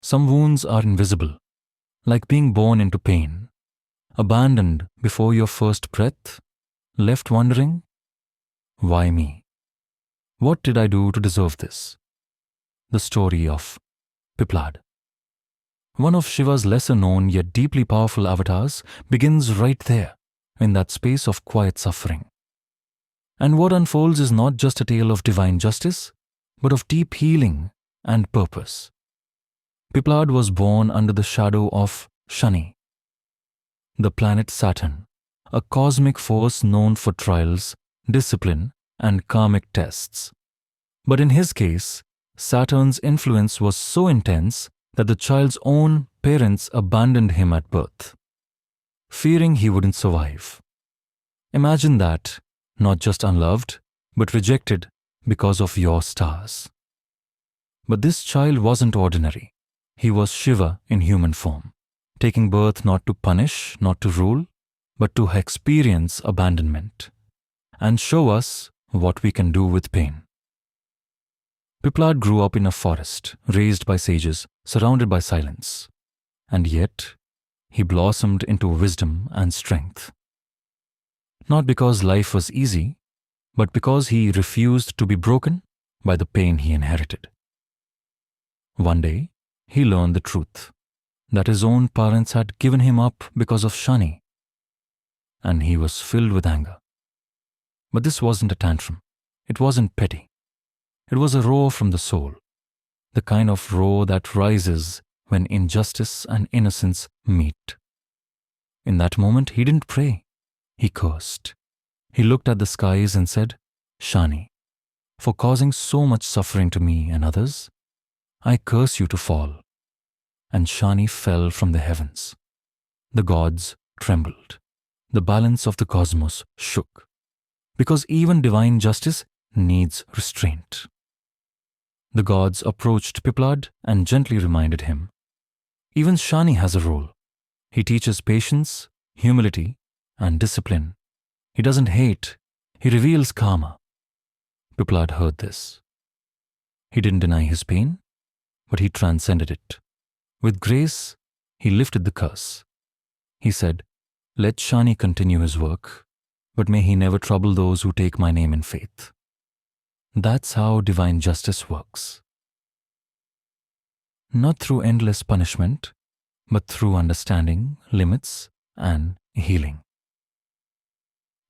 Some wounds are invisible, like being born into pain, abandoned before your first breath, left wondering, why me? What did I do to deserve this? The story of Piplaad. One of Shiva's lesser known yet deeply powerful avatars begins right there, in that space of quiet suffering. And what unfolds is not just a tale of divine justice, but of deep healing and purpose. Piplaad was born under the shadow of Shani, the planet Saturn, a cosmic force known for trials, discipline, and karmic tests. But in his case, Saturn's influence was so intense that the child's own parents abandoned him at birth, fearing he wouldn't survive. Imagine that, not just unloved, but rejected because of your stars. But this child wasn't ordinary. He was Shiva in human form, taking birth not to punish, not to rule, but to experience abandonment and show us what we can do with pain. Piplaad grew up in a forest, raised by sages, surrounded by silence. And yet, he blossomed into wisdom and strength. Not because life was easy, but because he refused to be broken by the pain he inherited. One day, he learned the truth, that his own parents had given him up because of Shani, and he was filled with anger. But this wasn't a tantrum. It wasn't petty. It was a roar from the soul, the kind of roar that rises when injustice and innocence meet. In that moment, he didn't pray. He cursed. He looked at the skies and said, "Shani, for causing so much suffering to me and others, I curse you to fall." And Shani fell from the heavens. The gods trembled. The balance of the cosmos shook. Because even divine justice needs restraint. The gods approached Piplaad and gently reminded him, even Shani has a role. He teaches patience, humility, and discipline. He doesn't hate, he reveals karma. Piplaad heard this. He didn't deny his pain, but he transcended it. With grace, he lifted the curse. He said, "Let Shani continue his work, but may he never trouble those who take my name in faith." That's how divine justice works. Not through endless punishment, but through understanding, limits, and healing.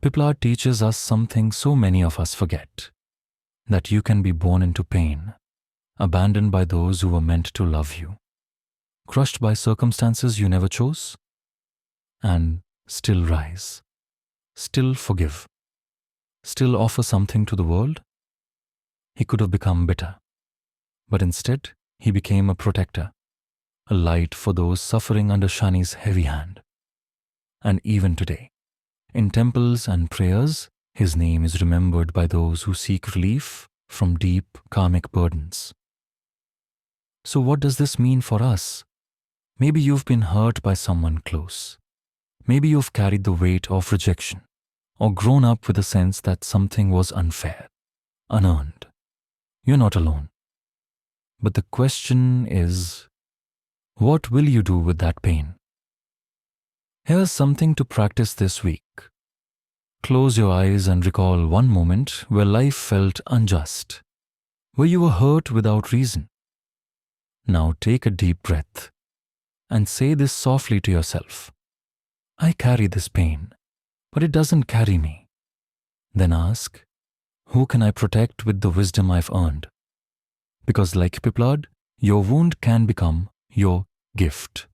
Piplaad teaches us something so many of us forget, that you can be born into pain, abandoned by those who were meant to love you, crushed by circumstances you never chose, and still rise, still forgive, still offer something to the world. He could have become bitter, but instead he became a protector, a light for those suffering under Shani's heavy hand. And even today, in temples and prayers, his name is remembered by those who seek relief from deep karmic burdens. So what does this mean for us? Maybe you've been hurt by someone close. Maybe you've carried the weight of rejection, or grown up with a sense that something was unfair, unearned. You're not alone. But the question is, what will you do with that pain? Here's something to practice this week. Close your eyes and recall one moment where life felt unjust, where you were hurt without reason. Now take a deep breath and say this softly to yourself. I carry this pain, but it doesn't carry me. Then ask, who can I protect with the wisdom I've earned? Because like Piplaad, your wound can become your gift.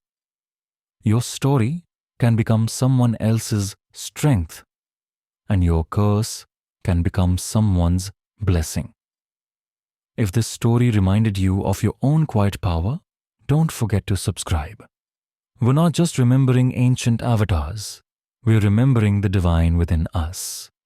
Your story can become someone else's strength, and your curse can become someone's blessing. If this story reminded you of your own quiet power, don't forget to subscribe. We're not just remembering ancient avatars, we're remembering the divine within us.